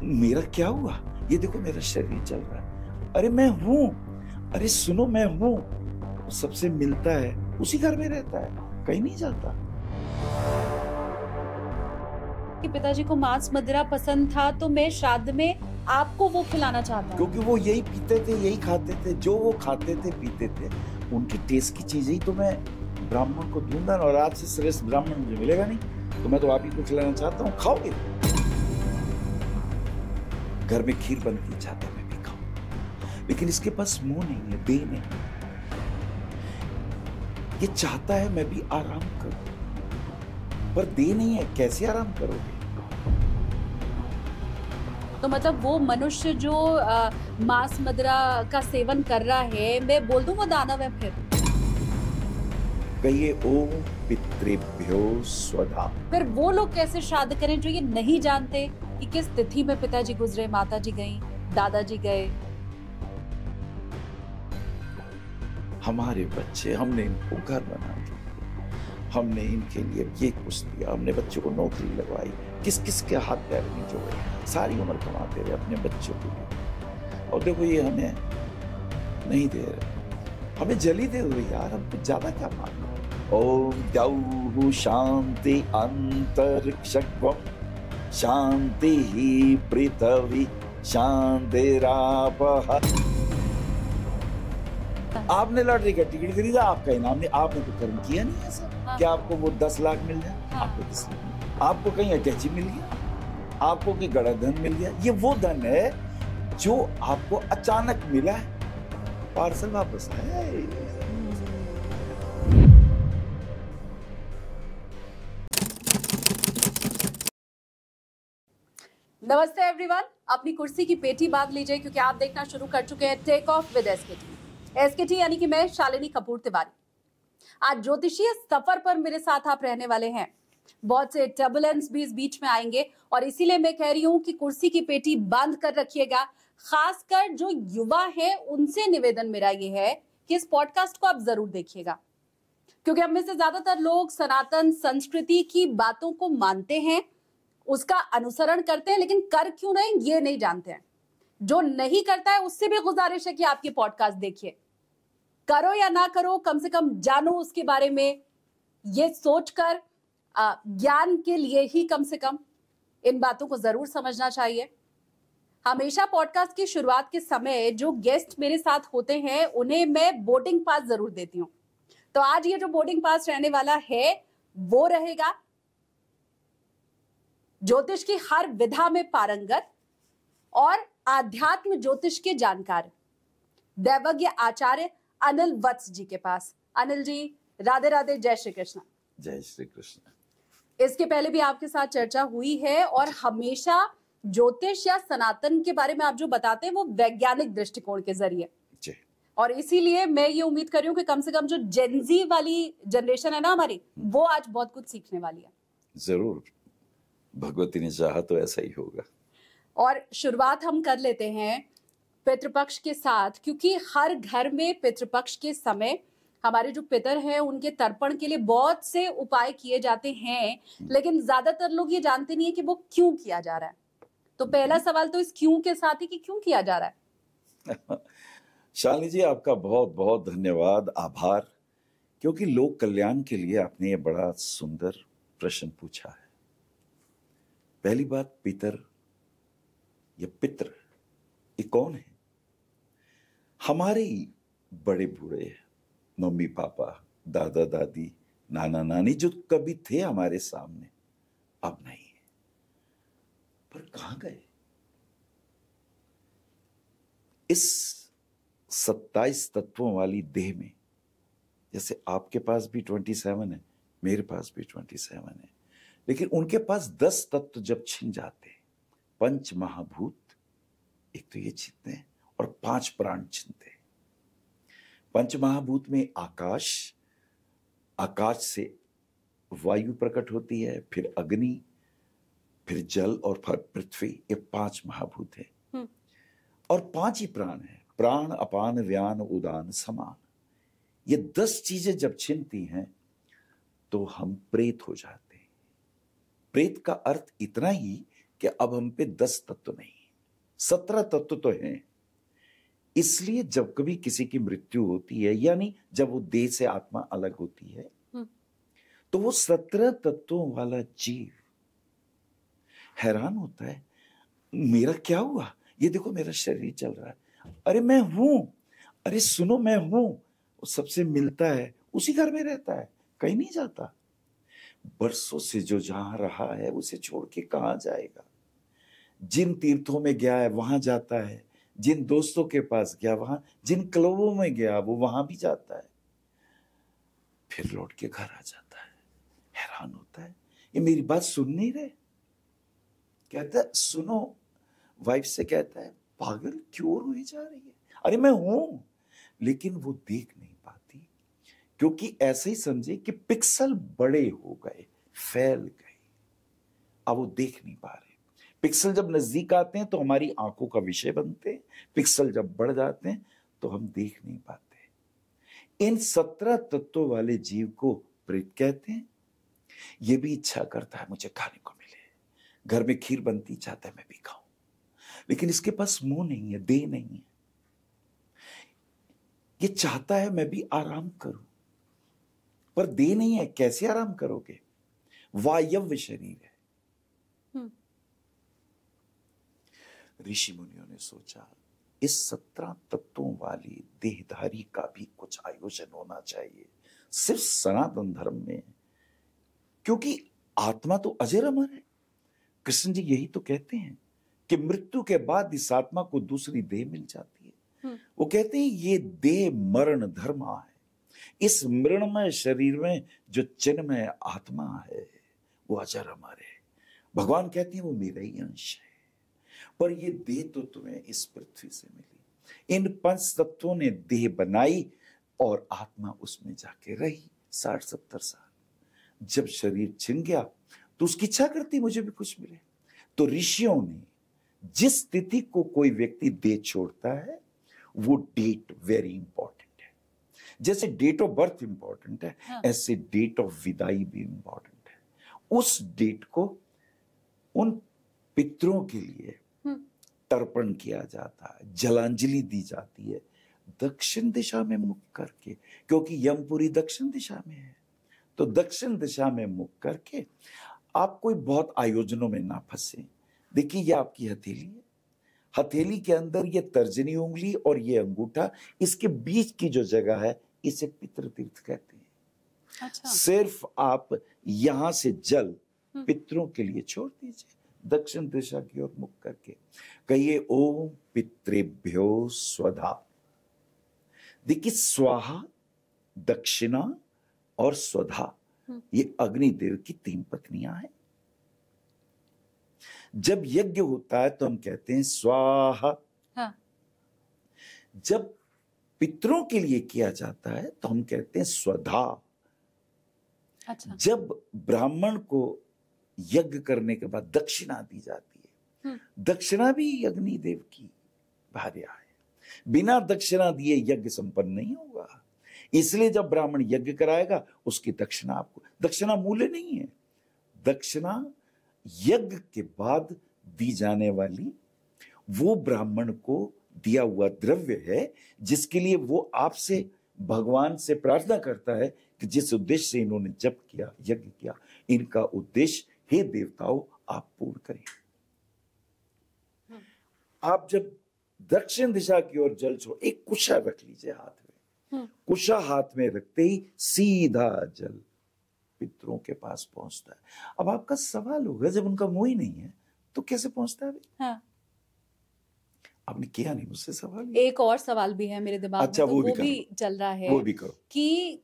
मेरा क्या हुआ? ये देखो मेरा शरीर चल रहा है। अरे मैं हूं, अरे सुनो मैं हूं। सबसे मिलता है, उसी घर में रहता है, कहीं नहीं जाता। कि पिताजी को मांस मदिरा पसंद था तो मैं श्राद्ध में आपको वो खिलाना चाहता हूँ। क्योंकि वो यही पीते थे, यही खाते थे, जो वो खाते थे पीते थे, उनकी टेस्ट की चीजें ही तो मैं ब्राह्मण को दूंगा, और आज से श्रेष्ठ ब्राह्मण मुझे मिलेगा नहीं। तो मैं तो आप ही को खिलाना चाहता हूँ, खाओगे? घर में खीर बनती चाहता मैं भी खाऊं, लेकिन इसके पास मुंह नहीं है, दे नहीं। ये चाहता है मैं भी आराम करूं, पर दे नहीं है, कैसे आराम करोगे? तो मतलब वो मनुष्य जो मांस मदिरा का सेवन कर रहा है, मैं बोल दूं वो दानव है फिर? कहिए ओम पितृभ्यो स्वधा। फिर वो लोग कैसे श्राद्ध करें जो ये नहीं जानते कि किस तिथि में पिताजी गुजरे, माताजी गई, दादाजी गए? हमारे बच्चे, हमने इनको घर बना दिया, हमने इनके लिए ये कुछ दिया, हमने बच्चों को नौकरी लगवाई, किस किस के हाथ पैर नहीं जोड़े, सारी उम्र कमाते रहे अपने बच्चों के लिए, और देखो ये हमें नहीं दे रहे। हमें जली दे दो यार, हम कुछ ज्यादा क्या मांगो। ओम द्यौः शांति अंतरिक्षं शांति ही पृथ्वी शांतिरापः। आपने लॉटरी का टिकट खरीदा, आपका इनाम नहीं, आपने तो कर्म किया नहीं ऐसा। हाँ। क्या आपको वो 10 लाख मिल जाए? हाँ। आपको 10 लाख मिल गया। आपको कहीं अटैची मिल गया, आपको कहीं गड़ा धन मिल गया। ये वो धन है जो आपको अचानक मिला है, पार्सल वापस है। नमस्ते एवरीवन, अपनी कुर्सी की पेटी बांध लीजिए क्योंकि आप देखना शुरू कर चुके हैं take off with SKT. SKT यानी कि मैं शालिनी कपूर तिवारी। आज ज्योतिषीय सफर पर मेरे साथ आप रहने वाले हैं। बहुत से टर्बुलेंस भी इस बीच में आएंगे और इसीलिए मैं कह रही हूं कि कुर्सी की पेटी बंद कर रखिएगा। खासकर जो युवा है उनसे निवेदन मेरा ये है कि इस पॉडकास्ट को आप जरूर देखिएगा, क्योंकि हम में से ज्यादातर लोग सनातन संस्कृति की बातों को मानते हैं, उसका अनुसरण करते हैं, लेकिन कर क्यों नहीं ये नहीं जानते हैं। जो नहीं करता है उससे भी गुजारिश है कि आपकी पॉडकास्ट देखिए। करो या ना करो, कम से कम जानो उसके बारे में, ये सोचकर ज्ञान के लिए ही कम से कम इन बातों को जरूर समझना चाहिए। हमेशा पॉडकास्ट की शुरुआत के समय जो गेस्ट मेरे साथ होते हैं उन्हें मैं बोर्डिंग पास जरूर देती हूं। तो आज ये जो बोर्डिंग पास रहने वाला है वो रहेगा ज्योतिष की हर विधा में पारंगत और आध्यात्म ज्योतिष के जानकार दैवज्ञ आचार्य अनिल वत्स जी के पास। अनिल जी, राधे राधे, जय श्री कृष्ण। जय श्री कृष्ण। इसके पहले भी आपके साथ चर्चा हुई है और हमेशा ज्योतिष या सनातन के बारे में आप जो बताते हैं वो वैज्ञानिक दृष्टिकोण के जरिए, और इसीलिए मैं ये उम्मीद कर रही हूँ कि कम से कम जो जेनजी वाली जनरेशन है ना हमारी, वो आज बहुत कुछ सीखने वाली है। जरूर, भगवती ने चाहा तो ऐसा ही होगा। और शुरुआत हम कर लेते हैं पितृपक्ष के साथ, क्योंकि हर घर में पितृपक्ष के समय हमारे जो पितर हैं उनके तर्पण के लिए बहुत से उपाय किए जाते हैं, लेकिन ज्यादातर लोग ये जानते नहीं है कि वो क्यों किया जा रहा है। तो पहला सवाल तो इस क्यों के साथ ही कि क्यों किया जा रहा है। शालिनी जी, आपका बहुत बहुत धन्यवाद, आभार, क्योंकि लोक कल्याण के लिए आपने ये बड़ा सुंदर प्रश्न पूछा है। पहली बात, पितर या पितृ ये कौन है? हमारे बड़े बूढ़े, मम्मी पापा, दादा दादी, नाना नानी जो कभी थे हमारे सामने, अब नहीं है। पर कहां गए? इस 27 तत्वों वाली देह में, जैसे आपके पास भी 27 है, मेरे पास भी 27 है, लेकिन उनके पास 10 तत्व जब छिन जाते हैं, 5 महाभूत एक तो ये छिनते हैं और 5 प्राण छिनते हैं। 5 महाभूत में आकाश, आकाश से वायु प्रकट होती है, फिर अग्नि, फिर जल और फिर पृथ्वी। ये 5 महाभूत है और 5 ही प्राण है, प्राण अपान व्यान उदान समान। ये 10 चीजें जब छिनती हैं तो हम प्रेत हो जाते हैं। प्रेत का अर्थ इतना ही कि अब हम पे 10 तत्व नहीं, 17 तत्व तो हैं। इसलिए जब कभी किसी की मृत्यु होती है, यानी जब वो देह से आत्मा अलग होती है, तो वो 17 तत्वों वाला जीव हैरान होता है, मेरा क्या हुआ? ये देखो मेरा शरीर चल रहा है, अरे मैं हूं, अरे सुनो मैं हूं। वो सबसे मिलता है, उसी घर में रहता है, कहीं नहीं जाता। बरसों से जो जहां रहा है उसे छोड़ के कहां जाएगा? जिन तीर्थों में गया है वहां जाता है, जिन दोस्तों के पास गया वहां, जिन क्लबों में गया वो वहां भी जाता है, फिर लौट के घर आ जाता है। हैरान होता है, ये मेरी बात सुन नहीं रहे। कहता है सुनो, वाइफ से कहता है पागल क्यों रोई जा रही है? अरे मैं हूं, लेकिन वो देख नहीं पाती, क्योंकि ऐसे ही समझे कि पिक्सल बड़े हो गए, फैल गए, अब वो देख नहीं पा रहे। पिक्सल जब नजदीक आते हैं तो हमारी आंखों का विषय बनते हैं, पिक्सल जब बढ़ जाते हैं तो हम देख नहीं पाते। इन 17 तत्वों वाले जीव को प्रेत कहते हैं। ये भी इच्छा करता है मुझे खाने को मिले, घर में खीर बनती, चाहता है मैं भी खाऊं, लेकिन इसके पास मुंह नहीं है, देह नहीं है। ये चाहता है मैं भी आराम करूं, पर देह नहीं है, कैसे आराम करोगे? वायव्य शरीर है। ऋषि मुनियों ने सोचा इस 17 तत्वों वाली देहधारी का भी कुछ आयोजन होना चाहिए, सिर्फ सनातन धर्म में, क्योंकि आत्मा तो अजर अमर है। कृष्ण जी यही तो कहते हैं कि मृत्यु के बाद इस आत्मा को दूसरी देह मिल जाती है। वो कहते हैं ये देह मरण धर्मा है, इस मरणमय शरीर में जो चिन्मय आत्मा है वो अजर अमर है। भगवान कहते हैं वो मेरा ही अंश है, पर ये देह तो तुम्हें इस पृथ्वी से मिली। इन 5 तत्वों ने देह बनाई और आत्मा उसमें जाके रही 60-70 साल। जब शरीर छिन गया तो उसकी इच्छा करती मुझे भी कुछ मिले। तो ऋषियों ने जिस तिथि को कोई व्यक्ति देह छोड़ता है वो डेट वेरी इंपॉर्टेंट है। जैसे डेट ऑफ बर्थ इंपॉर्टेंट है, ऐसे डेट ऑफ विदाई भी इंपॉर्टेंट है। उस डेट को उन पितरों के लिए तर्पण किया जाता है, जलांजलि दी जाती है दक्षिण दिशा में मुख करके, क्योंकि यमपुरी दक्षिण दिशा में है। तो दक्षिण दिशा में मुख करके आप कोई बहुत आयोजनों में ना फंसे। देखिए ये आपकी हथेली है, हथेली के अंदर ये तर्जनी उंगली और ये अंगूठा, इसके बीच की जो जगह है इसे पितृतीर्थ कहते हैं। अच्छा। सिर्फ आप यहां से जल पितरों के लिए छोड़ दीजिए, दक्षिण दिशा की ओर मुख करके कहिए ओम पितृभ्यो स्वधा। देखिए स्वाहा, दक्षिणा और स्वधा ये अग्निदेव की 3 पत्नियां हैं। जब यज्ञ होता है तो हम कहते हैं स्वाहा। हाँ। जब पितरों के लिए किया जाता है तो हम कहते हैं स्वधा। अच्छा। जब ब्राह्मण को यज्ञ करने के बाद दक्षिणा दी जाती है, दक्षिणा भी अग्निदेव की भार्या है। बिना दक्षिणा दिए यज्ञ संपन्न नहीं होगा। इसलिए जब ब्राह्मण यज्ञ कराएगा उसकी दक्षिणा आपको, दक्षिणा मूल्य नहीं है, दक्षिणा यज्ञ के बाद दी जाने वाली वो ब्राह्मण को दिया हुआ द्रव्य है जिसके लिए वो आपसे भगवान से प्रार्थना करता है कि जिस उद्देश्य से इन्होंने जप किया, यज्ञ किया, इनका उद्देश्य हे देवताओं आप पूर्ण करें। आप जब दक्षिण दिशा की ओर जल छोड़, एक कुशा रख लीजिए हाथ में, कुशा हाथ में रखते ही सीधा जल पितरों के पास पहुंचता है। अब आपका सवाल होगा जब उनका मुंह ही नहीं है तो कैसे पहुंचता है? हाँ। आपने किया नहीं मुझसे सवाल। एक और सवाल भी है मेरे दिमाग में, तो वो भी चल रहा है, वो भी करो कि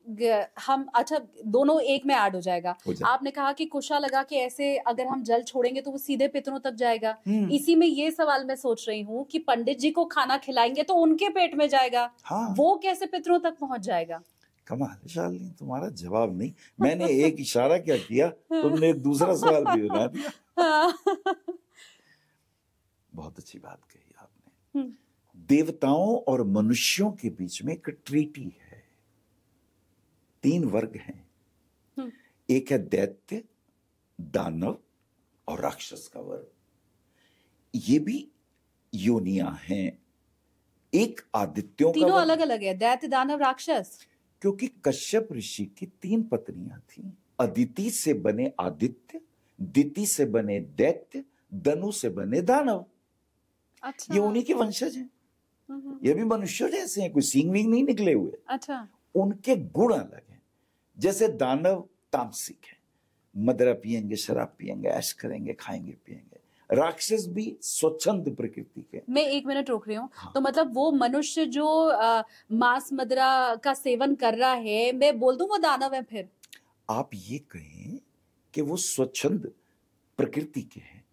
हम, अच्छा दोनों एक में ऐड हो जाएगा। आपने कहा कि कुशा लगा के ऐसे अगर हम जल छोड़ेंगे तो वो सीधे पितरों तक जाएगा। इसी में ये सवाल मैं सोच रही हूँ कि पंडित जी को खाना खिलाएंगे तो उनके पेट में जाएगा। हाँ। वो कैसे पितरों तक पहुंच जाएगा? कमाल शालिनी, तुम्हारा जवाब नहीं, मैंने एक इशारा क्या किया, तुमने एक दूसरा सवाल भी बना दिया। बहुत अच्छी बात कही आपने। देवताओं और मनुष्यों के बीच में एक ट्रीटी है। 3 वर्ग हैं, एक है दैत्य, दानव और राक्षस का वर्ग। ये भी योनियां हैं। एक आदित्यों का तीनों अलग अलग है, दैत्य दानव राक्षस। क्योंकि कश्यप ऋषि की 3 पत्नियां थीं। अदिति से बने आदित्य, दिति से बने दैत्य, दनु से बने दानव। अच्छा। ये उन्हीं के वंशज हैं। ये भी मनुष्य जैसे हैं, कोई सींग वींग नहीं निकले हुए। अच्छा। उनके गुण अलग हैं। जैसे दानव तामसिक है, मदिरा पिएंगे, शराब पिएंगे, ऐश करेंगे, खाएंगे पिएंगे। राक्षस भी स्वच्छंद प्रकृति के। मैं 1 मिनट रोक रही हूँ। हाँ। तो मतलब वो मनुष्य जो मांस मदिरा का सेवन कर रहा है, मैं बोल दूं वो दानव है फिर? आप ये कहें कि वो स्वच्छंद प्रकृति के हैं,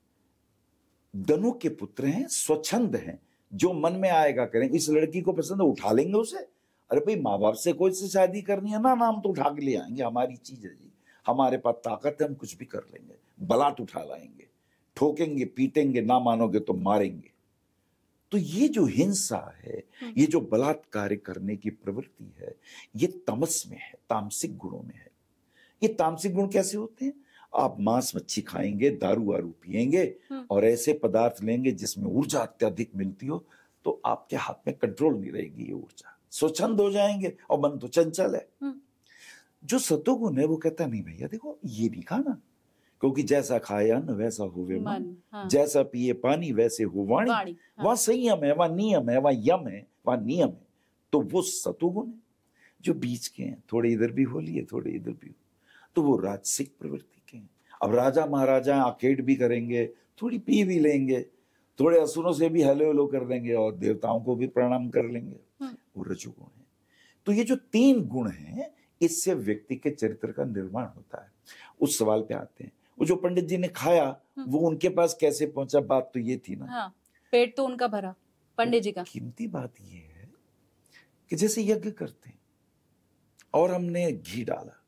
दनु के पुत्र हैं, स्वच्छंद हैं, जो मन में आएगा करेंगे। इस लड़की को पसंद है, उठा लेंगे उसे। अरे भाई, माँ बाप से कोई से शादी करनी है ना, नाम तो उठा के ले आएंगे, हमारी चीज है जी, हमारे पास ताकत है, हम कुछ भी कर लेंगे, बलात् उठा लाएंगे, ठोकेंगे, पीटेंगे, ना मानोगे तो मारेंगे। तो ये जो हिंसा है, ये जो बलात्कार करने की प्रवृत्ति है, ये तमस में है, तामसिक गुणों में है। ये तामसिक गुण कैसे होते हैं? आप मांस मच्छी खाएंगे, दारू वारू पिएंगे और ऐसे पदार्थ लेंगे जिसमें ऊर्जा अत्यधिक मिलती हो, तो आपके हाथ में कंट्रोल नहीं रहेगी ये ऊर्जा, स्वच्छंद हो जाएंगे और मन तो चंचल है। जो सतोगुण है वो कहता नहीं भैया देखो ये नहीं खाना, क्योंकि जैसा खाए अन्न वैसा होवे मन, हाँ। जैसा पिए पानी वैसे हो वाणी। हाँ। वहां संयम है, वहां नियम है, वहां यम है, वहां नियम है। तो वो सतोगुण है। जो बीच के हैं, थोड़े इधर भी हो लिए, थोड़े इधर भी हो, तो वो राजसिक प्रवृत्ति के हैं। अब राजा महाराजा आकेट भी करेंगे, थोड़ी पी भी लेंगे, थोड़े असुरों से भी हेलो हेलो कर लेंगे और देवताओं को भी प्रणाम कर लेंगे, वो रजोगुण है। तो ये जो 3 गुण हैं, इससे व्यक्ति के चरित्र का निर्माण होता है। उस सवाल पे आते हैं, वो जो पंडित जी ने खाया वो उनके पास कैसे पहुंचा? बात तो ये थी ना। हाँ, पेट तो उनका भरा, पंडित जी का। कीमती बात ये है कि जैसे यज्ञ करते हैं और हमने घी डाला,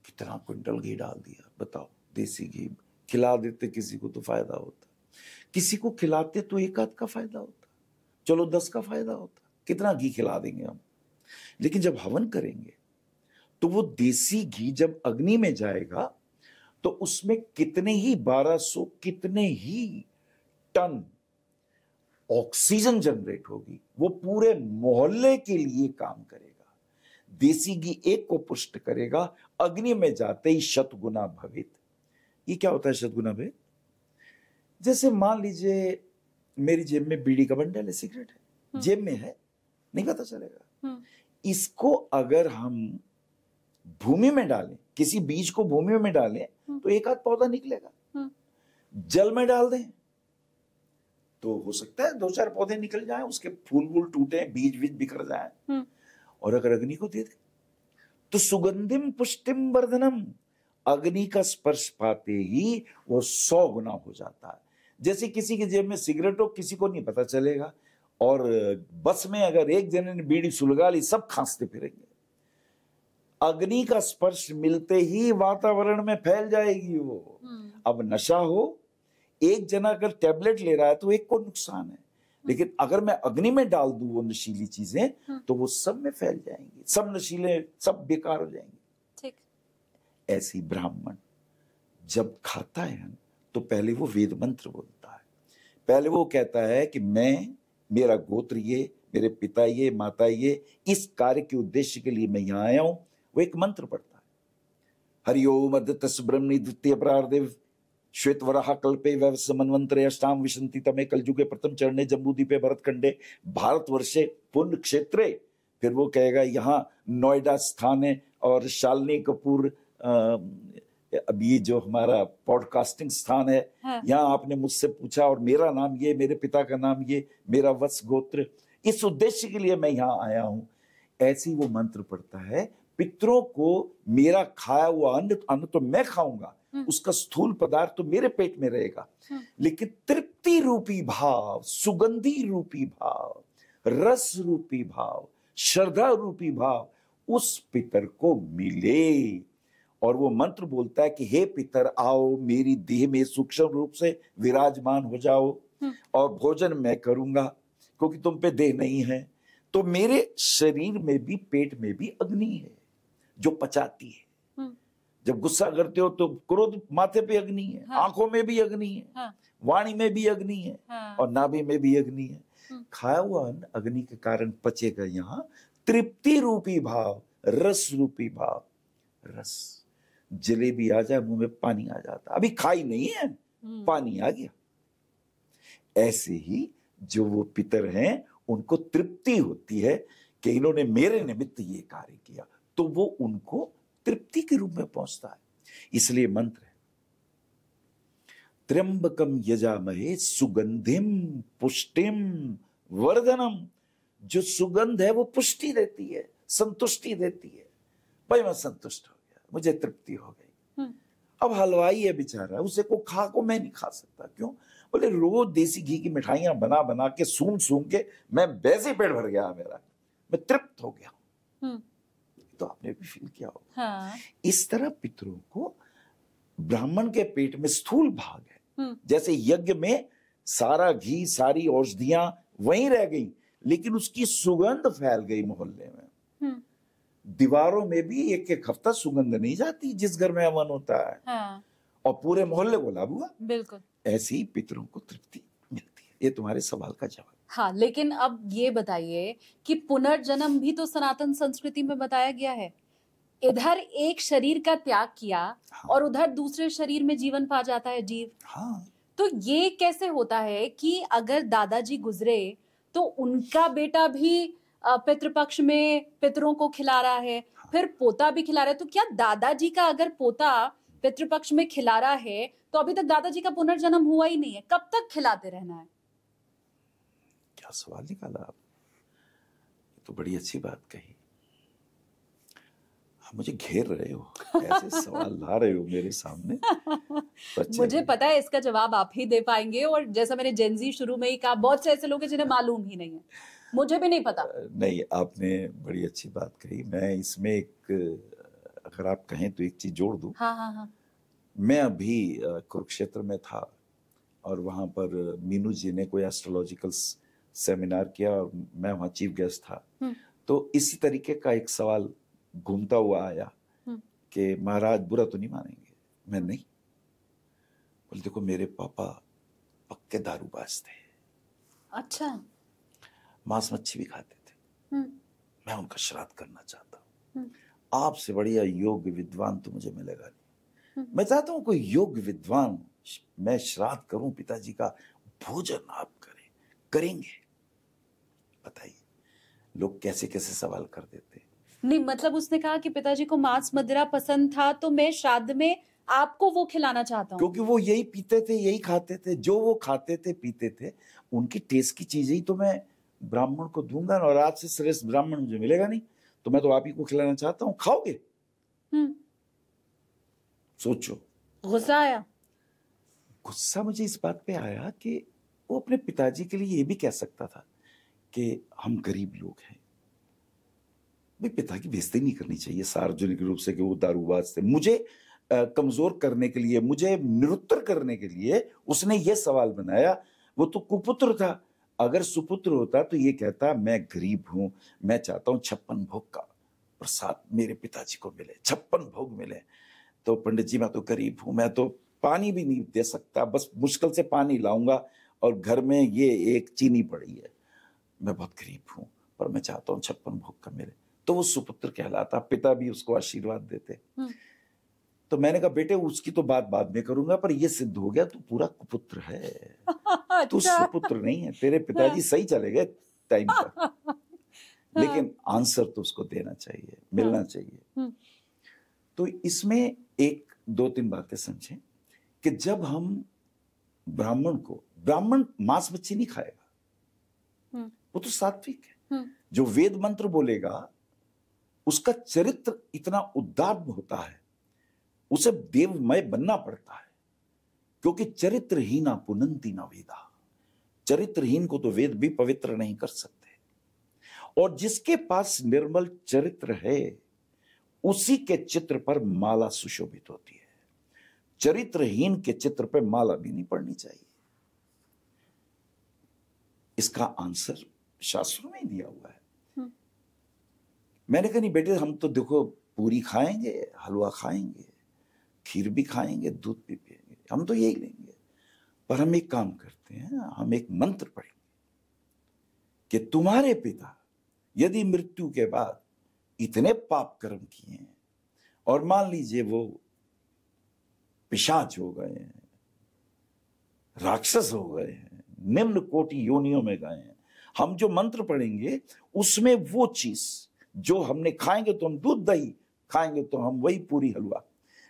कितना क्विंटल घी डाल दिया, बताओ, देसी घी खिला देते किसी को तो फायदा होता, किसी को खिलाते तो 1 आध का फायदा होता, चलो 10 का फायदा होता, कितना घी खिला देंगे हम। लेकिन जब हवन करेंगे तो वो देसी घी जब अग्नि में जाएगा तो उसमें कितने ही 1200 कितने ही टन ऑक्सीजन जनरेट होगी, वो पूरे मोहल्ले के लिए काम करेगा। देसी घी एक को पुष्ट करेगा, अग्नि में जाते ही शतगुना भवित। ये क्या होता है शतगुना भवित? जैसे मान लीजिए मेरी जेब में बीड़ी का बंडल है, सिगरेट है, जेब में है, नहीं पता चलेगा। इसको अगर हम भूमि में डालें, किसी बीज को भूमि में डालें तो 1 आध पौधा निकलेगा। जल में डाल दें तो हो सकता है 2-4 पौधे निकल जाएं, उसके फूल वूल टूटे, बीज बीज बिखर जाएं। और अगर अग्नि को दे दे तो सुगंधिम पुष्टिम वर्धनम, अग्नि का स्पर्श पाते ही वो 100 गुना हो जाता है। जैसे किसी की जेब में सिगरेट हो, किसी को नहीं पता चलेगा, और बस में अगर एक जने ने बीड़ी सुलगा ली, सब खांसते फिरेंगे। अग्नि का स्पर्श मिलते ही वातावरण में फैल जाएगी वो। अब नशा हो, एक जना अगर टैबलेट ले रहा है तो एक को नुकसान है, लेकिन अगर मैं अग्नि में डाल दूं वो नशीली चीजें तो वो सब में फैल जाएंगी, सब नशीले, सब बेकार हो जाएंगे। ठीक। ऐसी ब्राह्मण जब खाता है तो पहले वो वेद मंत्र बोलता है। पहले वो कहता है कि मैं, मेरा गोत्र ये, मेरे पिता ये, माता ये, इस कार्य के उद्देश्य के लिए मैं यहां आया हूं। वो एक मंत्र पढ़ता है, हरिओम अद्वितीय ब्रह्मणि द्वितीय प्रार्देव श्वेत वराह कल्पे वैवस्य मन्वंतरे अष्टाम विशंति तमे कलयुगे प्रथम चरणे जम्बूद्वीपे भरतखंडे भारतवर्षे पुण्य क्षेत्रे। फिर वो कहेगा यहाँ नोएडा स्थान है और शालिनी कपूर अभी जो हमारा पॉडकास्टिंग स्थान है, हाँ। यहाँ आपने मुझसे पूछा और मेरा नाम ये, मेरे पिता का नाम ये, मेरा वत्स गोत्र, इस उद्देश्य के लिए मैं यहाँ आया हूं। ऐसी वो मंत्र पढ़ता है, पितरों को मेरा खाया हुआ अन्न तो मैं खाऊंगा, उसका स्थूल पदार्थ तो मेरे पेट में रहेगा, लेकिन तृप्ति रूपी भाव, सुगंधी रूपी भाव, रस रूपी भाव, श्रद्धा रूपी भाव उस पितर को मिले। और वो मंत्र बोलता है कि हे पितर आओ, मेरी देह में सूक्ष्म रूप से विराजमान हो जाओ और भोजन मैं करूंगा, क्योंकि तुम पे देह नहीं है। तो मेरे शरीर में भी, पेट में भी अग्नि है जो पचाती है। जब गुस्सा करते हो तो क्रोध माथे पे अग्नि है, हाँ। आंखों में भी अग्नि है, हाँ। वाणी में भी अग्नि है, हाँ। और नाभि में भी अग्नि है। खाया हुआ अन्न अग्नि के कारण पचेगा। यहाँ तृप्ति रूपी भाव, रस रूपी भाव, रस। जलेबी आ जाए मुंह में पानी आ जाता, अभी खाई नहीं है, पानी आ गया। ऐसे ही जो वो पितर हैं उनको तृप्ति होती है कि इन्होंने मेरे निमित्त ये कार्य किया, तो वो उनको तृप्ति के रूप में पहुंचता है। इसलिए मंत्र है त्र्यंबकम यजामहे सुगंधिम पुष्टिम वर्धनम। जो सुगंध है वो पुष्टि देती है, संतुष्टि देती है। भाई मैं संतुष्ट हो गया, मुझे तृप्ति हो गई। अब हलवाई है बेचारा, उसे को खा को मैं नहीं खा सकता। क्यों? बोले रोज देसी घी की मिठाइयां बना बना के सूंघ सूंघ के मैं वैसे पेट भर गया मेरा, मैं तृप्त हो गया। तो आपने भी फील किया होगा। हाँ। इस तरह पितरों को ब्राह्मण के पेट में स्थूल भाग है। जैसे यज्ञ में सारा घी, सारी औषधियां वहीं रह गई, लेकिन उसकी सुगंध फैल गई मोहल्ले में। दीवारों में भी एक एक हफ्ता सुगंध नहीं जाती जिस घर में हवन होता है। हाँ। और पूरे मोहल्ले को लाभ हुआ। बिल्कुल। ऐसे ही पितरों को तृप्ति मिलती है। ये तुम्हारे सवाल का जवाब। हाँ, लेकिन अब ये बताइए कि पुनर्जन्म भी तो सनातन संस्कृति में बताया गया है। इधर एक शरीर का त्याग किया, हाँ। और उधर दूसरे शरीर में जीवन पा जाता है जीव। हाँ। तो ये कैसे होता है कि अगर दादाजी गुजरे तो उनका बेटा भी पितृपक्ष में पितरों को खिला रहा है, फिर पोता भी खिला रहा है, तो क्या दादाजी का अगर पोता पितृपक्ष में खिला रहा है तो अभी तक दादाजी का पुनर्जन्म हुआ ही नहीं है? कब तक खिलाते रहना है? क्या सवाल निकाला आप, तो बड़ी अच्छी बात कही। आप मुझे घेर रहे हो, ऐसे सवाल ला रहे हो मेरे सामने। मुझे पता है इसका जवाब आप ही दे पाएंगे, और जैसा मैंने जेनजी शुरू में ही कहा, बहुत से ऐसे लोग हैं जिन्हें मालूम ही नहीं है, मुझे भी नहीं पता। नहीं, आपने बड़ी अच्छी बात कही। मैं इसमें एक, अगर आप कहें तो एक चीज जोड़ दूं। हाँ हाँ हाँ। मैं अभी कुरुक्षेत्र में था और वहां पर मीनू जी ने कोई एस्ट्रोलॉजिकल सेमिनार किया और मैं वहां चीफ गेस्ट था। तो इसी तरीके का एक सवाल घूमता हुआ आया कि महाराज बुरा तो नहीं मानेंगे। मैं नहीं, बोले देखो मेरे पापा पक्के दारूबाज थे। अच्छा। मांस मच्छी भी खाते थे। मैं उनका श्राद्ध करना चाहता हूँ। आपसे बढ़िया योग्य विद्वान तो मुझे मिलेगा नहीं। मैं चाहता हूँ कोई योग्य विद्वान, मैं श्राद्ध करूं पिताजी का, भोजन आप करेंगे? बताइए लोग कैसे कैसे सवाल कर देते। नहीं, मतलब उसने कहा कि पिताजी को मांस मदिरा पसंद था, तो मैं श्राद्ध में आपको वो खिलाना चाहता हूँ। क्योंकि वो यही पीते थे, यही खाते थे, जो वो खाते थे पीते थे, उनकी टेस्ट की चीजें ही तो मैं ब्राह्मण को दूंगा ना। और आज से श्रेष्ठ ब्राह्मण मुझे मिलेगा नहीं, तो मैं तो आप ही को खिलाना चाहता हूँ। खाओगे? सोचो। गुस्सा आया? गुस्सा मुझे इस बात पे आया कि वो अपने पिताजी के लिए ये भी कह सकता था कि हम गरीब लोग हैं। भाई पिता की बेइज्जती नहीं करनी चाहिए सार्वजनिक रूप से कि वो दारूबाज थे। मुझे कमजोर करने के लिए, मुझे निरुत्तर करने के लिए उसने ये सवाल बनाया। वो तो कुपुत्र था। अगर सुपुत्र होता तो ये कहता मैं गरीब हूं, मैं चाहता हूं 56 भोग का प्रसाद मेरे पिताजी को मिले, 56 भोग मिले। तो पंडित जी मैं तो गरीब हूं, मैं तो पानी भी नहीं दे सकता, बस मुश्किल से पानी लाऊंगा और घर में ये एक चीनी पड़ी है, मैं बहुत गरीब हूं, पर मैं चाहता हूं 56 भोग का मिले। तो वो सुपुत्र कहलाता। पिता भी उसको आशीर्वाद देते। तो मैंने कहा बेटे उसकी तो बात बाद में करूंगा, पर ये सिद्ध हो गया तू पूरा कुपुत्र है। तू सुपुत्र नहीं है। तेरे पिताजी सही चले गए टाइम पर, लेकिन आंसर तो उसको देना चाहिए, मिलना चाहिए। तो इसमें एक दो तीन बातें समझें कि जब हम ब्राह्मण मांस मच्छी नहीं खाएगा, वो तो सात्विक है। जो वेद मंत्र बोलेगा उसका चरित्र इतना उदात्त होता है, उसे देवमय बनना पड़ता है। क्योंकि चरित्रहीना पुनंति न वेदा, चरित्रहीन को तो वेद भी पवित्र नहीं कर सकते। और जिसके पास निर्मल चरित्र है उसी के चित्र पर माला सुशोभित होती है। चरित्रहीन के चित्र पर माला भी नहीं पड़नी चाहिए। इसका आंसर शास्त्रों में दिया हुआ है। मैंने कहा नहीं बेटे हम तो देखो पूरी खाएंगे, हलवा खाएंगे, खीर भी खाएंगे, दूध भी पिएंगे, हम तो यही लेंगे। पर हम एक काम करते हैं, हम एक मंत्र पढ़ेंगे कि तुम्हारे पिता यदि मृत्यु के बाद इतने पाप कर्म किए हैं और मान लीजिए वो पिशाच हो गए हैं, राक्षस हो गए हैं, निम्न कोटि योनियों में गए हैं, हम जो मंत्र पढ़ेंगे उसमें वो चीज जो हमने खाएंगे तो हम दूध दही, खाएंगे तो हम वही पूरी हलवा,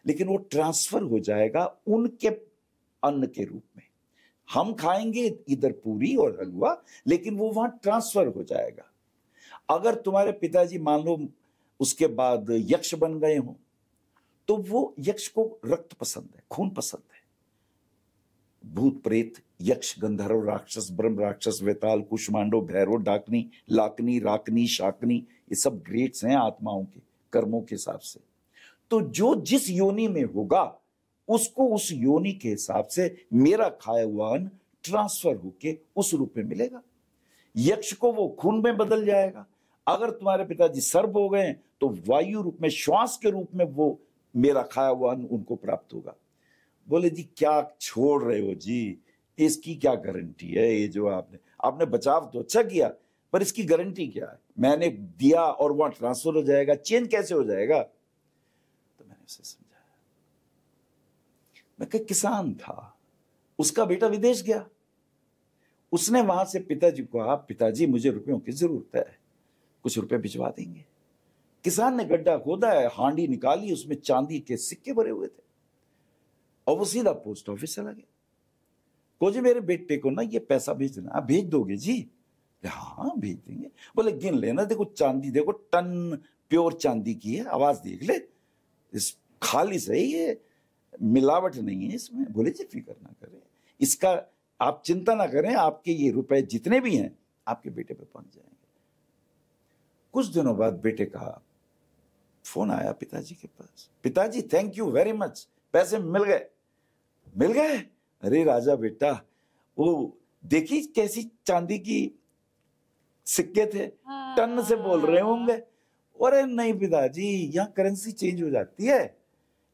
लेकिन वो ट्रांसफर हो जाएगा उनके अन्न के रूप में। हम खाएंगे इधर पूरी और हलवा, लेकिन वो वहां ट्रांसफर हो जाएगा। अगर तुम्हारे पिताजी मान लो उसके बाद यक्ष बन गए हो, तो वो यक्ष को रक्त पसंद है, खून पसंद है। भूत प्रेत यक्ष गंधर्व राक्षस ब्रह्म राक्षस वेताल कुष्मांडो भैरव डाकनी लाकनी राकनी शाकनी, ये सब ग्रेड्स हैं आत्माओं के कर्मों के हिसाब से। तो जो जिस योनि में होगा उसको उस योनि के हिसाब से मेरा खाया हुआ अन्न ट्रांसफर होके उस रूप में मिलेगा। यक्ष को वो खून में बदल जाएगा। अगर तुम्हारे पिताजी सर्प हो गए तो वायु रूप में, श्वास के रूप में वो मेरा खाया हुआ अन्न उनको प्राप्त होगा। बोले जी क्या छोड़ रहे हो जी, इसकी क्या गारंटी है? ये जो आपने बचाव तो अच्छा किया, पर इसकी गारंटी क्या है? मैंने दिया और वहां ट्रांसफर हो जाएगा, चेंज कैसे हो जाएगा? तो मैंने उसे समझाया। मैं कहा किसान था, उसका बेटा विदेश गया, उसने वहां से पिताजी को कहा पिताजी मुझे रुपयों की जरूरत है, कुछ रुपए भिजवा देंगे। किसान ने गड्ढा खोदा है, हांडी निकाली, उसमें चांदी के सिक्के भरे हुए थे और वो सीधा पोस्ट ऑफिस चला गया। को जी मेरे बेटे को ना ये पैसा भेजना। आप भेज दोगे जी? हाँ भेज देंगे। बोले गिन लेना, देखो चांदी देखो, टन प्योर चांदी की है, आवाज देख ले, इस खाली सही है, मिलावट नहीं है इसमें। बोले जी फिक्र ना करें, इसका आप चिंता ना करें, आपके ये रुपए जितने भी हैं आपके बेटे पे पहुंच जाएंगे। कुछ दिनों बाद बेटे का फोन आया पिताजी के पास, पिताजी थैंक यू वेरी मच, पैसे मिल गए। मिल गए? अरे राजा बेटा, वो देखी कैसी चांदी की सिक्के थे, टन से बोल रहे होंगे। अरे नहीं पिताजी, यहाँ करेंसी चेंज हो जाती है,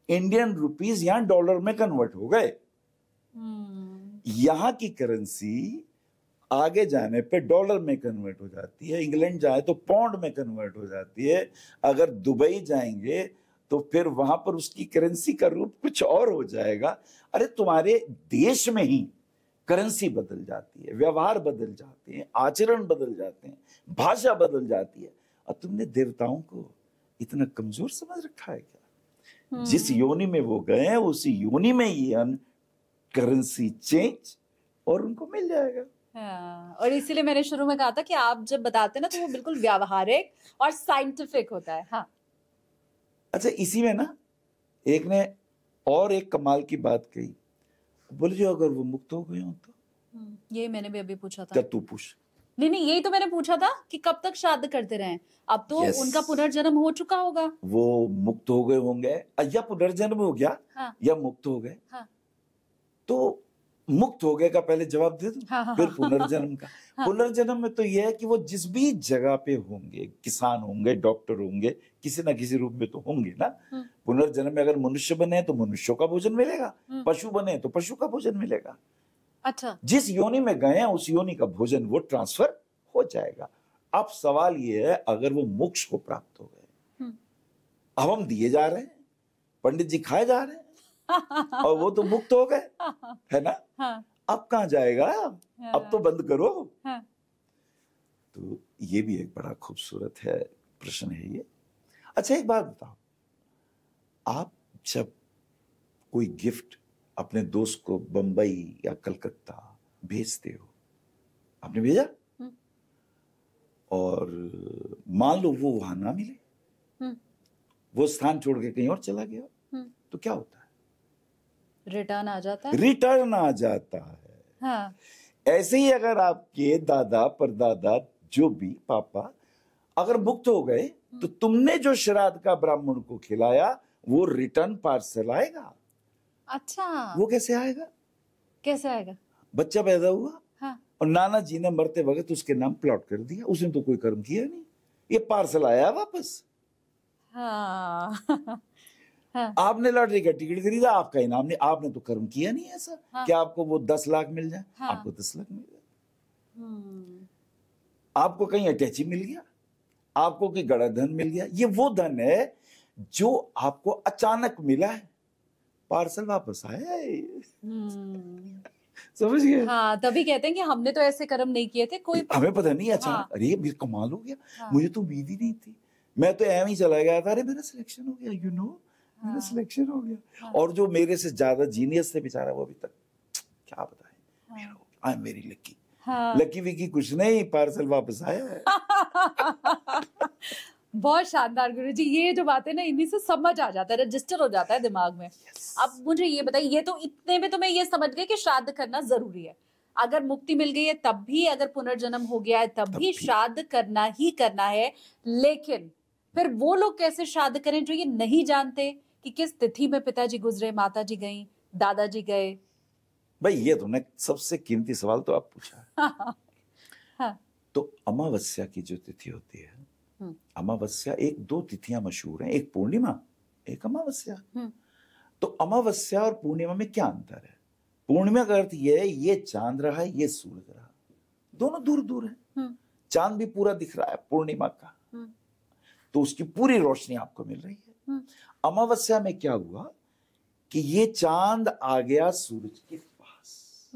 इंडियन रुपीस यहाँ डॉलर में कन्वर्ट हो गए। यहाँ की करेंसी आगे जाने पे डॉलर में कन्वर्ट हो जाती है, इंग्लैंड जाए तो पाउंड में कन्वर्ट हो जाती है, अगर दुबई जाएंगे तो फिर वहां पर उसकी करेंसी का रूप कुछ और हो जाएगा। अरे तुम्हारे देश में ही करेंसी बदल जाती है, व्यवहार बदल जाते हैं, आचरण बदल जाते हैं, भाषा बदल जाती है, और तुमने देवताओं को इतना कमजोर समझ रखा है क्या? जिस योनि में वो गए हैं उसी योनि में ये करेंसी चेंज और उनको मिल जाएगा। हाँ, और इसीलिए मैंने शुरू में कहा था कि आप जब बताते हैं ना तो वो बिल्कुल व्यावहारिक और साइंटिफिक होता है। हाँ। अच्छा, इसी में ना एक ने और एक कमाल की बात कही, बोले जो अगर वो मुक्त हो गए हो तो? ये मैंने भी अभी पूछा था। क्या तू पूछ? नहीं यही तो मैंने पूछा था कि कब तक श्राद्ध करते रहें। अब तो उनका पुनर्जन्म हो चुका होगा, वो मुक्त हो गए होंगे, या पुनर्जन्म हो गया। हाँ। या मुक्त हो गए। हाँ। तो मुक्त हो गए का पहले जवाब दे दूं। हाँ, फिर पुनर्जन्म का। हाँ। पुनर्जन्म में तो यह है कि वो जिस भी जगह पे होंगे, किसान होंगे, डॉक्टर होंगे, किसी ना किसी रूप में तो होंगे ना। पुनर्जन्म में अगर मनुष्य बने तो मनुष्यों का भोजन मिलेगा, पशु बने तो पशु का भोजन मिलेगा। अच्छा, जिस योनि में गए हैं उस योनि का भोजन वो ट्रांसफर हो जाएगा। अब सवाल ये है, अगर वो मोक्ष को प्राप्त हो गए, अब हम दिए जा रहे हैं, पंडित जी खाए जा रहे हैं, और वो तो मुक्त हो गए, है ना। हाँ। अब कहां जाएगा? हाँ। अब तो बंद करो। हाँ। तो ये भी एक बड़ा खूबसूरत है प्रश्न है ये। अच्छा एक बात बताओ, आप जब कोई गिफ्ट अपने दोस्त को बंबई या कलकत्ता भेजते हो, आपने भेजा और मान लो वो वहां ना मिले, वो स्थान छोड़ के कहीं और चला गया, तो क्या होता है? रिटर्न आ जाता है। रिटर्न आ जाता है। हाँ। ऐसे ही अगर आपके दादा परदादा जो भी पापा अगर मुक्त हो गए तो तुमने जो श्राद्ध का ब्राह्मण को खिलाया वो रिटर्न पार्सल आएगा। अच्छा, वो कैसे आएगा? कैसे आएगा? बच्चा पैदा हुआ। हाँ। और नाना जी ने मरते वक्त उसके नाम प्लॉट कर दिया, उसने तो कोई कर्म किया नहीं, ये पार्सल आया वापस। हाँ। हाँ, आपने लॉटरी का टिकट खरीदा, आपका इनाम नहीं, आपने तो कर्म किया नहीं ऐसा हाँ, कि आपको वो 10 लाख मिल जाए। हाँ, आपको 10 लाख मिल गया, हम्म, आपको कहीं अटैची मिल गया, आपको कहीं गड़ा धन मिल गया। ये वो धन है जो आपको अचानक मिला है, पार्सल वापस आया है। हम्म। समझ गए? हाँ, तभी कहते हैं कि हमने तो ऐसे कर्म नहीं किए थे, कोई हमें पता नहीं अचानक, हाँ, अरे ये कमाल हो गया, हाँ, मुझे तो उम्मीद ही नहीं थी, मैं तो एम ही चला गया था, अरे मेरा सिलेक्शन हो गया, यू नो, मेरा हाँ, सिलेक्शन हो गया। हाँ, और जो मेरे से ज्यादा जीनियस थे बेचारा, वो अभी तक क्या बताएं, हाँ, आई एम वेरी लकी। हाँ। लकी विकी कुछ नहीं, पार्सल वापस आया है। बहुत शानदार गुरुजी, ये जो बातें ना इन्हीं से समझ आ जाता है, रजिस्टर हो जाता है दिमाग में। अब मुझे ये बताइए, ये तो इतने में तो मैं ये समझ गई कि श्राद्ध करना जरूरी है। अगर मुक्ति मिल गई है तब भी, अगर पुनर्जन्म हो गया है तब भी श्राद्ध करना ही करना है। लेकिन फिर वो लोग कैसे श्राद्ध करें जो ये नहीं जानते कि किस तिथि में पिताजी गुजरे, माताजी गई, दादाजी गए। भाई ये तुमने सबसे कीमती सवाल तो आप पूछा है। हाँ, तो अमावस्या की जो तिथि होती है, अमावस्या, एक दो तिथियां मशहूर हैं, एक पूर्णिमा, एक अमावस्या। तो अमावस्या और पूर्णिमा में क्या अंतर है? पूर्णिमा का अर्थ ये है, ये चांद रहा है, ये सूरज रहा, दोनों दूर दूर है, चांद भी पूरा दिख रहा है पूर्णिमा का, तो उसकी पूरी रोशनी आपको मिल रही है। अमावस्या में क्या हुआ कि ये चांद आ गया सूरज के पास,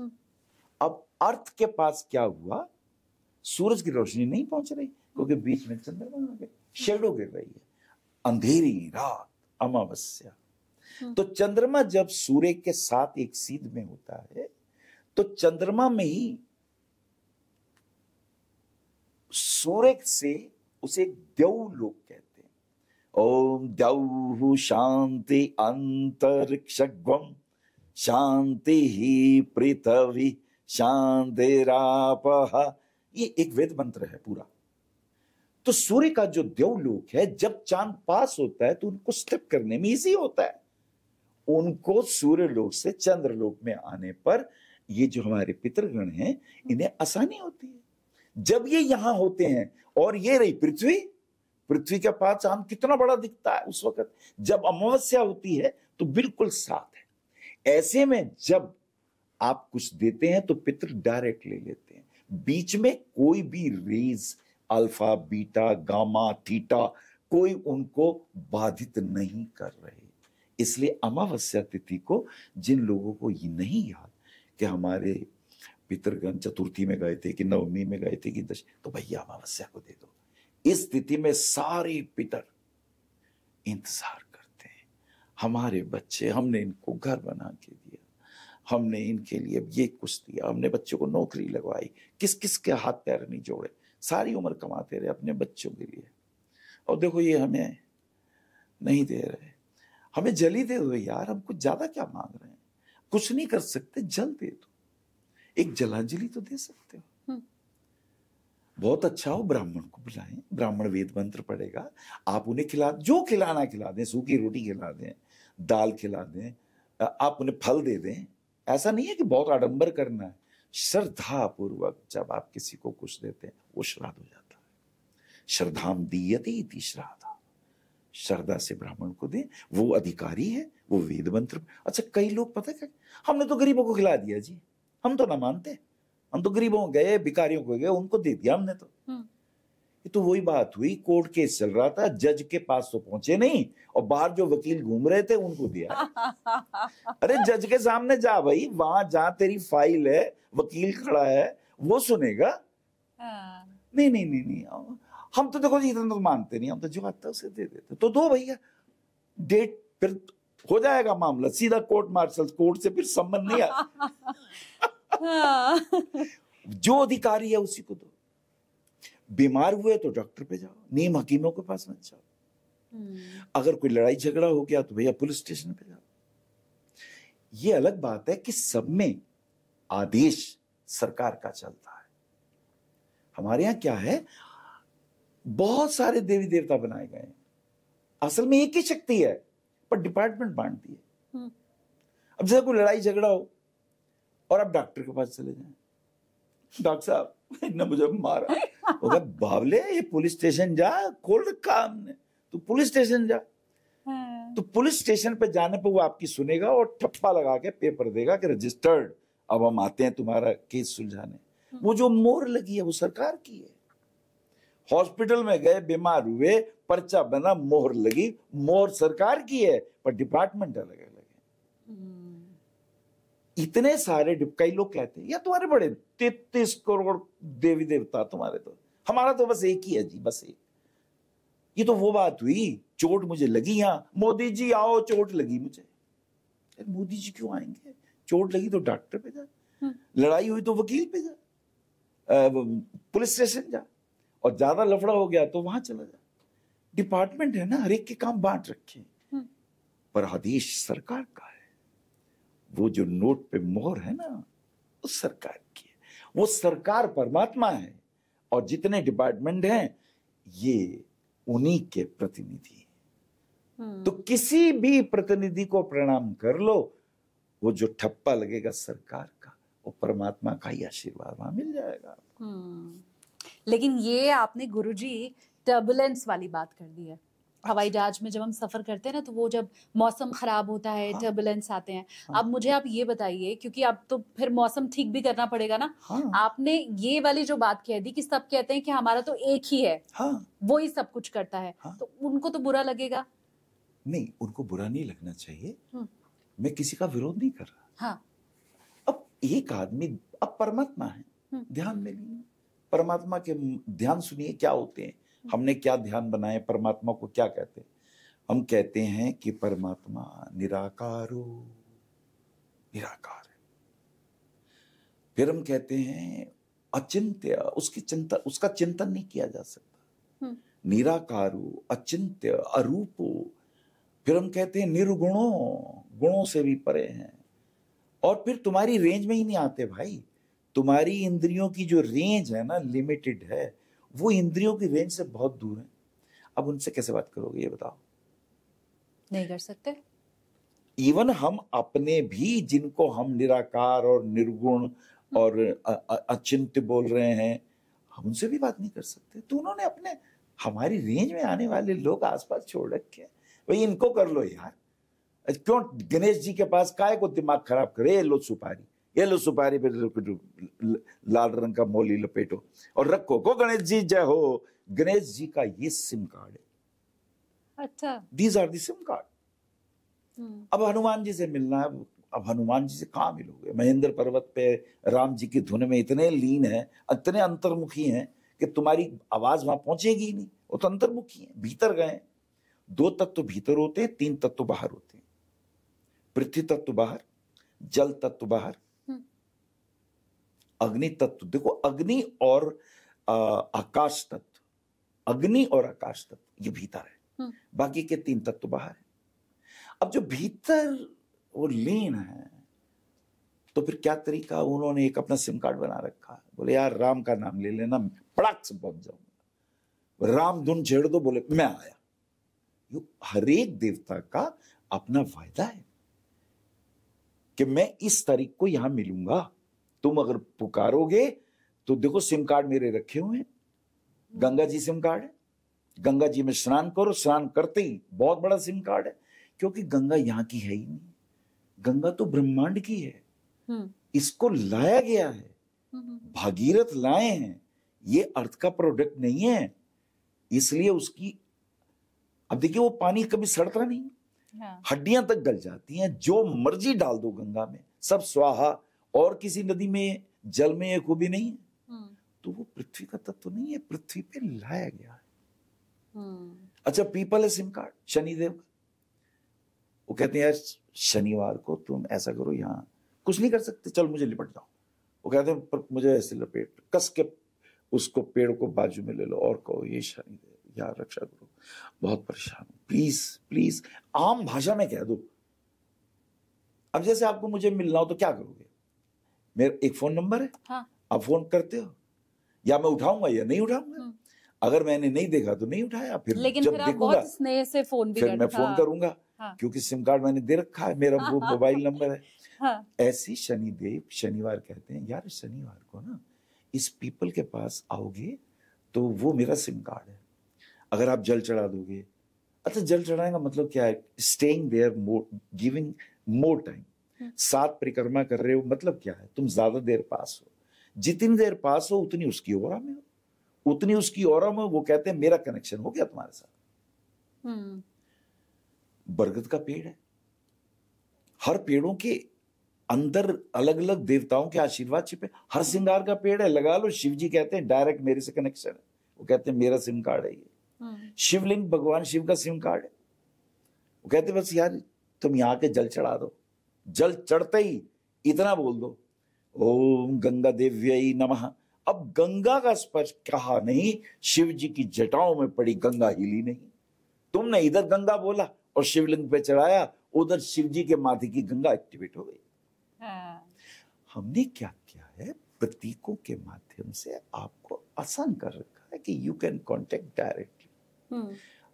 अब अर्थ के पास क्या हुआ, सूरज की रोशनी नहीं पहुंच रही क्योंकि बीच में चंद्रमा आ गए, शेडो गिर रही है, अंधेरी रात, अमावस्या। तो चंद्रमा जब सूर्य के साथ एक सीध में होता है तो चंद्रमा में ही सूर्य से उसे द्यौ लोक कहते हैं। ओम द्यौः शांति अंतरिक्षगम शांति ही पृथ्वी शांतिरापः, ये एक वेद मंत्र है पूरा। तो सूर्य का जो द्यौलोक है, जब चांद पास होता है तो उनको स्टेप करने में इजी होता है, उनको सूर्य लोक से चंद्रलोक में आने पर ये जो हमारे पितृगण हैं इन्हें आसानी होती है। जब ये यहां होते हैं और ये रही पृथ्वी, पृथ्वी के पास चांद कितना बड़ा दिखता है उस वक्त, जब अमावस्या होती है तो बिल्कुल साथ है। ऐसे में जब आप कुछ देते हैं तो पितृ डायरेक्ट ले लेते हैं, बीच में कोई भी rays alpha beta gamma theta कोई उनको बाधित नहीं कर रहे। इसलिए अमावस्या तिथि को जिन लोगों को ये नहीं याद कि हमारे पितृगण चतुर्थी में गए थे कि नवमी में गए थे कि दश, तो भैया अमावस्या को दे दो। इस तिथि में सारे पितर इंतजार करते हैं, हमारे बच्चे, हमने इनको घर बना के दिया, हमने इनके लिए ये कुछ दिया, हमने बच्चों को नौकरी लगवाई, किस किस के हाथ पैर नहीं जोड़े, सारी उम्र कमाते रहे अपने बच्चों के लिए, और देखो ये हमें नहीं दे रहे। हमें जल ही दे दो यार, हम कुछ ज्यादा क्या मांग रहे हैं, कुछ नहीं कर सकते, जल दे दो, एक जलांजलि तो दे सकते हो। बहुत अच्छा हो, ब्राह्मण को बुलाएं, ब्राह्मण वेद मंत्र पढ़ेगा, आप उन्हें खिला, जो खिलाना खिला दें, सूखी रोटी खिला दें, दाल खिला दें, आप उन्हें फल दे दें। ऐसा नहीं है कि बहुत आडंबर करना है, श्रद्धा पूर्वक जब आप किसी को कुछ देते हैं वो श्राद्ध हो जाता है। श्रद्धाम दीयते इति श्राद्धा, श्रद्धा से ब्राह्मण को दें, वो अधिकारी है, वो वेद मंत्र। अच्छा कई लोग पता क्या, हमने तो गरीबों को खिला दिया जी, हम तो ना मानते, हम तो गरीबों गए, भिखारियों को गए, उनको दे दिया हमने तो। ये तो वही बात हुई, कोर्ट केस चल रहा था, जज के पास तो पहुंचे नहीं और बाहर जो वकील घूम रहे थे उनको दिया। अरे जज के सामने जा भाई, वहां जहां तेरी फाइल है, वकील खड़ा है, वो सुनेगा। नहीं नहीं नहीं नहीं, हम तो देखो इतना तो मानते नहीं, हम तो जो आता है उसे दे देते, तो दो भैया, डेट फिर हो जाएगा मामला, सीधा कोर्ट मार्शल, कोर्ट से फिर संबंध नहीं जो अधिकारी है उसी को दो। बीमार हुए तो डॉक्टर पे जाओ, नीम हकीमों के पास मत जाओ। अगर कोई लड़ाई झगड़ा हो गया तो भैया पुलिस स्टेशन पे जाओ। ये अलग बात है कि सब में आदेश सरकार का चलता है। हमारे यहां क्या है, बहुत सारे देवी देवता बनाए गए हैं, असल में एक ही शक्ति है पर डिपार्टमेंट बांट दिए। अब जैसे कोई लड़ाई झगड़ा हो और आप डॉक्टर के पास चले जाएं, डॉक्टर साहब इन्होंने मुझे मारा, बावले ये पुलिस स्टेशन जा, खोल रखा हमने, तू पुलिस स्टेशन जा। हाँ। तो पुलिस स्टेशन पे जाने पे वो आपकी सुनेगा और ठप्पा लगा के पेपर देगा कि रजिस्टर्ड, अब हम आते हैं तुम्हारा केस सुलझाने। वो जो मोहर लगी है वो सरकार की है। हॉस्पिटल में गए, बीमार हुए, पर्चा बना, मोहर लगी, मोहर सरकार की है, पर डिपार्टमेंट अलग अलग है। इतने सारे कई लोग कहते हैं या तुम्हारे बड़े 33 करोड़ देवी देवता तुम्हारे, तो हमारा तो बस एक ही है जी, बस एक। ये तो वो बात हुई, चोट मुझे लगी, यहां मोदी जी आओ, चोट लगी मुझे। मोदी जी क्यों आएंगे? चोट लगी तो डॉक्टर पे जा, लड़ाई हुई तो वकील पे जा, पुलिस स्टेशन जा, और ज्यादा लफड़ा हो गया तो वहां चला जा। डिपार्टमेंट है ना, हर एक के काम बांट रखे, पर आदेश सरकार का है। वो जो नोट पे मोहर है ना, वो सरकार की है। वो सरकार परमात्मा है, और जितने डिपार्टमेंट हैं ये उन्हीं के प्रतिनिधि हैं। तो किसी भी प्रतिनिधि को प्रणाम कर लो, वो जो ठप्पा लगेगा सरकार का, वो परमात्मा का ही आशीर्वाद वहां मिल जाएगा। लेकिन ये आपने गुरुजी टर्बुलेंस वाली बात कर दी है। हवाई जहाज में जब हम सफर करते हैं ना, तो वो जब मौसम खराब होता है, टर्बुलेंस आते हैं। अब मुझे आप ये बताइए, क्योंकि अब तो फिर मौसम ठीक भी करना पड़ेगा ना। आपने ये वाली जो बात कह दी कि सब कहते हैं कि हमारा तो एक ही है, वो ही सब कुछ करता है, तो उनको तो बुरा लगेगा। नहीं, उनको बुरा नहीं लगना चाहिए। मैं किसी का विरोध नहीं कर रहा। अब एक आदमी, अब परमात्मा है, ध्यान में नहीं, परमात्मा के ध्यान सुनिए क्या होते हैं। हमने क्या ध्यान बनाए, परमात्मा को क्या कहते हैं? हम कहते हैं कि परमात्मा निराकारो, निराकार है। फिर हम कहते हैं अचिंत्य, उसका चिंतन नहीं किया जा सकता। निराकारो, अचिंत्य, अरूपो। फिर हम कहते हैं निर्गुणो, गुणों से भी परे हैं। और फिर तुम्हारी रेंज में ही नहीं आते भाई। तुम्हारी इंद्रियों की जो रेंज है ना, लिमिटेड है, वो इंद्रियों की रेंज से बहुत दूर है। अब उनसे कैसे बात करोगे, ये बताओ? नहीं कर सकते। इवन हम अपने भी, जिनको हम निराकार और निर्गुण और अचिंत्य बोल रहे हैं, हम उनसे भी बात नहीं कर सकते। तो उन्होंने अपने, हमारी रेंज में आने वाले लोग आसपास छोड़ रखे हैं। भाई इनको कर लो यार, क्यों गणेश जी के पास काय को दिमाग खराब करे? ये लो सुपारी, ये लो सुपारी पे लाल रंग का मोली लपेटो और रखो को गणेश जी जय हो। गणेश जी का ये सिम कार्ड है। अच्छा, these are the SIM card. अब हनुमान जी से मिलना है, अब हनुमान जी से कहां मिलोगे? महेंद्र पर्वत पे राम जी की धुन में इतने लीन है, इतने अंतर्मुखी हैं कि तुम्हारी आवाज वहां पहुंचेगी ही नहीं। वो तो अंतर्मुखी है, भीतर गए। 2 तत्व भीतर होते हैं, 3 तत्व बाहर होते हैं। पृथ्वी तत्व बाहर, जल तत्व बाहर, अग्नि तत्व। देखो, अग्नि और आकाश तत्व, अग्नि और आकाश तत्व ये भीतर है, बाकी के 3 तत्व बाहर है। अब जो भीतर वो लीन है, तो फिर क्या तरीका? उन्होंने एक अपना सिम कार्ड बना रखा है। बोले यार राम का नाम ले लेना, पड़ाक से पहुंच जाऊंगा। राम धुन छेड़ दो, बोले मैं आया। ये हर एक देवता का अपना वायदा है कि मैं इस तारीख को यहां मिलूंगा। तुम अगर पुकारोगे तो देखो सिम कार्ड मेरे रखे हुए हैं। गंगा जी सिम कार्ड है, गंगा जी में स्नान करो, स्नान करते ही बहुत बड़ा सिम कार्ड है, क्योंकि गंगा यहां की है ही नहीं। गंगा तो ब्रह्मांड की है, इसको लाया गया है, भागीरथ लाए हैं, ये अर्थ का प्रोडक्ट नहीं है। इसलिए उसकी, अब देखिए वो पानी कभी सड़ता नहीं, हड्डियां तक गल जाती हैं। जो मर्जी डाल दो गंगा में, सब स्वाहा। और किसी नदी में, जल में ये खूबी नहीं है। तो वो पृथ्वी का तत्व नहीं है, पृथ्वी पे लाया गया है। अच्छा, पीपल है सिम कार्ड शनिदेव का। वो कहते हैं यार शनिवार को तुम ऐसा करो, यहां कुछ नहीं कर सकते, चल मुझे लिपट जाओ। वो कहते हैं पर मुझे ऐसे लपेट, कस के उसको पेड़ को बाजू में ले लो और कहो ये शनिदेव यार रक्षा करो, बहुत परेशान हूं, प्लीज प्लीज। आम भाषा में कह दो। अब जैसे आपको मुझे मिलना हो तो क्या करोगे? मेरा एक फोन नंबर है, आप फोन करते हो, या मैं उठाऊंगा या नहीं उठाऊंगा। अगर मैंने नहीं देखा तो नहीं उठाया, फिर लेकिन जब फिर आप देखूंगा बहुत स्नेह से फोन भी फिर मैं फोन करूंगा, क्योंकि सिम कार्ड मैंने दे रखा है, मेरा वो मोबाइल नंबर है। ऐसी शनिदेव शनिवार कहते हैं यार शनिवार को ना इस पीपल के पास आओगे तो वो मेरा सिम कार्ड है। अगर आप जल चढ़ा दोगे, अच्छा, जल चढ़ाने का मतलब क्या है? Staying there, giving more time. 7 परिक्रमा कर रहे हो, मतलब क्या है? तुम ज्यादा देर पास हो, जितनी देर पास हो उतनी उसकी ओरा में हो, उतनी उसकी ओरा में। वो कहते हैं मेरा कनेक्शन हो गया तुम्हारे साथ। बरगद का पेड़ है, हर पेड़ों के अंदर अलग अलग देवताओं के आशीर्वाद छिपे। हर श्रृंगार का पेड़ है, लगा लो। शिव जी कहते हैं डायरेक्ट मेरे से कनेक्शन है, वो कहते हैं मेरा सिम कार्ड है ये। शिवलिंग भगवान शिव का सिम कार्ड है। वो कहते बस यार तुम यहाँ के जल चढ़ा दो, जल चढ़ते ही इतना बोल दो, ओम गंगा देव्यै नमः। अब गंगा का स्पर्श कहा नहीं, शिव जी की जटाओं में पड़ी गंगा हिली नहीं। तुमने इधर गंगा बोला और शिवलिंग पे चढ़ाया, उधर शिव जी के माथे की गंगा एक्टिवेट हो गई। हमने क्या किया है? प्रतीकों के माध्यम से आपको आसान कर रखा है कि यू कैन कॉन्टेक्ट डायरेक्टली।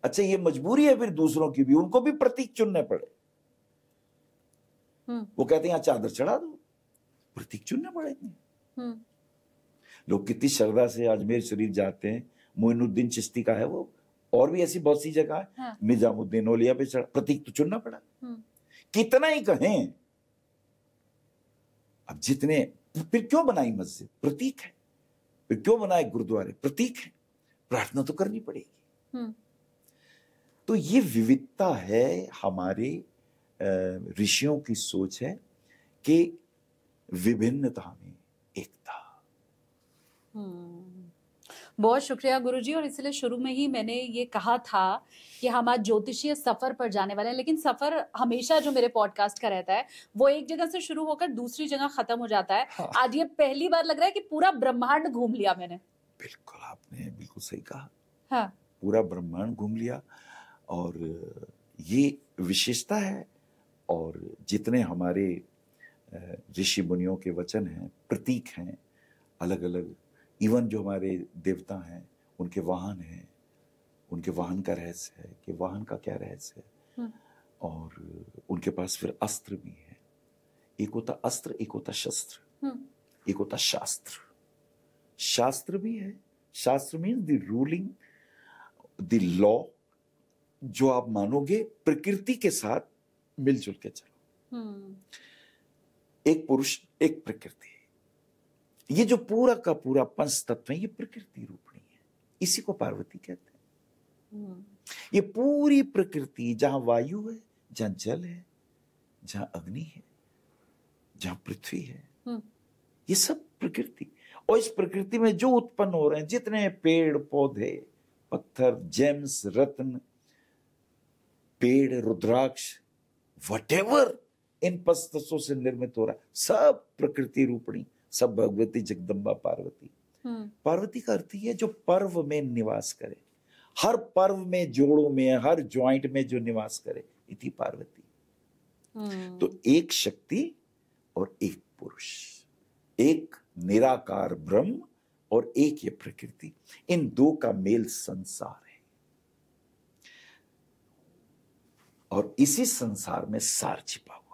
अच्छा, ये मजबूरी है फिर दूसरों की भी, उनको भी प्रतीक चुनने पड़े। वो कहते हैं यहाँ चादर चढ़ा दो, प्रतीक चुनने पड़ेंगे। लोग कितनी श्रद्धा से अजमेर शरीफ जाते हैं, मोइनुद्दीन चिश्ती का है वो, और भी ऐसी बहुत सी जगह है। हाँ। निजामुद्दीन औलिया पे चढ़ा, प्रतीक तो चुनना पड़ा। कितना ही कहें, अब जितने, फिर क्यों बनाई मस्जिद? प्रतीक है। फिर क्यों बनाए गुरुद्वारे? प्रतीक है। प्रार्थना तो करनी पड़ेगी। तो ये विविधता है हमारे ऋषियों की सोच है कि विभिन्नता में एकता। बहुत शुक्रिया गुरुजी। और इसलिए शुरू में ही मैंने ये कहा था कि हम आज ज्योतिषीय सफर पर जाने वाले हैं, लेकिन सफर हमेशा जो मेरे पॉडकास्ट का रहता है वो एक जगह से शुरू होकर दूसरी जगह खत्म हो जाता है। हाँ। आज ये पहली बार लग रहा है कि पूरा ब्रह्मांड घूम लिया मैंने। बिल्कुल, आपने बिल्कुल सही कहा। हाँ। पूरा ब्रह्मांड घूम लिया, और ये विशेषता है। और जितने हमारे ऋषि मुनियों के वचन हैं, प्रतीक हैं अलग अलग, इवन जो हमारे देवता हैं उनके वाहन हैं, उनके वाहन का रहस्य है कि वाहन का क्या रहस्य है। और उनके पास फिर अस्त्र भी है। एक होता अस्त्र, एक होता शस्त्र, एक होता शास्त्र। शास्त्र भी है। शास्त्र means the ruling, the law, जो आप मानोगे प्रकृति के साथ मिलजुल के चलो। एक पुरुष, एक प्रकृति। ये जो पूरा का पूरा पंच तत्व है, ये प्रकृति रूपणी है। इसी को पार्वती कहते हैं। ये पूरी प्रकृति, जहां वायु है, जहां जल है, जहां अग्नि है, जहां पृथ्वी है, ये सब प्रकृति। और इस प्रकृति में जो उत्पन्न हो रहे हैं, जितने पेड़ पौधे, पत्थर, जेम्स, रत्न, पेड़, रुद्राक्ष, व्हाटएवर इन पंचतत्वों से निर्मित हो रहा है, सब प्रकृति रूपणी, सब भगवती जगदम्बा पार्वती। पार्वती का अर्थ ही है जो पर्व में निवास करे। हर पर्व में, जोड़ों में, हर ज्वाइंट में जो निवास करे, इति पार्वती। तो एक शक्ति और एक पुरुष, एक निराकार ब्रह्म और एक ये प्रकृति, इन दो का मेल संसार है। और इसी संसार में सार छिपा हुआ है,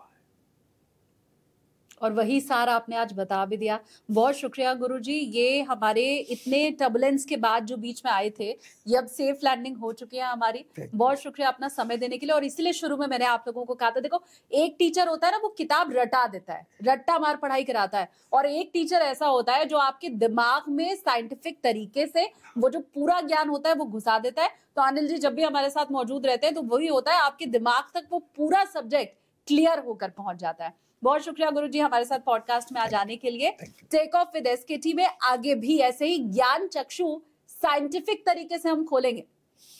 और वही सार आपने आज बता भी दिया। बहुत शुक्रिया गुरुजी। ये हमारे इतने टर्बुलेंस के बाद जो बीच में आए थे, ये अब सेफ लैंडिंग हो चुकी है हमारी। बहुत शुक्रिया अपना समय देने के लिए। और इसलिए शुरू में मैंने आप लोगों को कहा था, देखो एक टीचर होता है ना, वो किताब रटा देता है, रट्टा मार पढ़ाई कराता है, और एक टीचर ऐसा होता है जो आपके दिमाग में साइंटिफिक तरीके से वो जो पूरा ज्ञान होता है वो घुसा देता है। तो अनिल जी जब भी हमारे साथ मौजूद रहते हैं तो वही होता है, आपके दिमाग तक वो पूरा सब्जेक्ट क्लियर होकर पहुंच जाता है। बहुत शुक्रिया गुरुजी हमारे साथ पॉडकास्ट में आज आने के लिए। टेक ऑफ विद एसकेटी में आगे भी ऐसे ही ज्ञान चक्षु साइंटिफिक तरीके से हम खोलेंगे।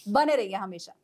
बने रहिए हमेशा।